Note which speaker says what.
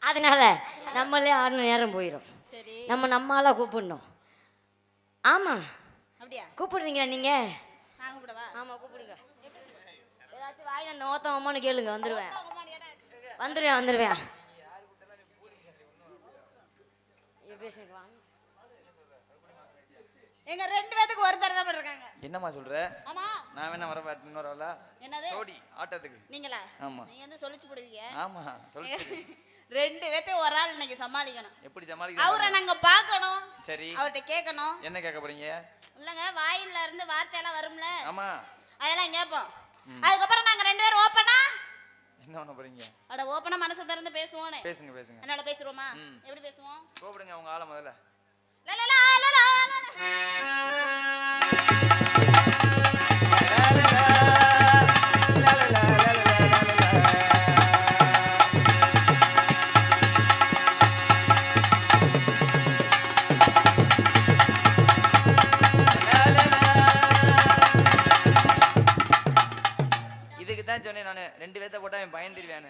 Speaker 1: அதனால நம்மளே ஆடின நேரம் போயிடும். நம்மளால கூப்பிடணும். ஆமா அப்படியா கூப்பிடுறீங்களா நீங்க? ஆமா கூப்பிடுங்க. ஏதாச்சும் வாயில அந்த ஓத்தம் அம்மானு கேளுங்க. வந்துருவேன்.
Speaker 2: எங்க ரெண்டு பேத்துக்கு ஒரு தடவை தான் இருக்காங்க.
Speaker 3: என்னம்மா சொல்ற?
Speaker 2: ஆமா
Speaker 3: நான் வேணா வர இன்னொரு ஆளா?
Speaker 2: என்னது
Speaker 3: சோடி ஆட்டத்துக்கு
Speaker 2: நீங்களா?
Speaker 3: ஆமா
Speaker 2: நீங்க வந்து சொல்லிச்சு போடுவீங்க.
Speaker 3: ஆமா சொல்லிச்சு.
Speaker 2: ரெண்டு பேத்தையும் ஒரு ஆள் இன்னைக்கு சமாளிக்கணும்.
Speaker 3: எப்படி சமாளிக்கணும்?
Speaker 2: அவரை நாங்க பார்க்கணும்.
Speaker 3: சரி
Speaker 2: அவர்கிட்ட கேட்கணும்.
Speaker 3: என்ன கேட்க போறீங்க?
Speaker 2: இல்லங்க வாயில இருந்து வார்த்தையெல்லாம் வரும்ல.
Speaker 3: ஆமா
Speaker 2: அதெல்லாம் கேட்போம். அதுக்கப்புறம் நாங்க ரெண்டு பேரும் ஓப்பனா
Speaker 3: என்ன பண்ண போறீங்க?
Speaker 2: அட ஓப்பனா மனசை திறந்து பேசுவோனே.
Speaker 3: பேசுங்க.
Speaker 2: என்னோட பேசுறோமா? எப்படி பேசுவோம்?
Speaker 3: கூப்பிடுங்க உங்க ஆளை முதல்ல. இதுக்கு தான் சொன்னேன் நான், ரெண்டு பேர்த்த போட்டா பயந்துருவேன்.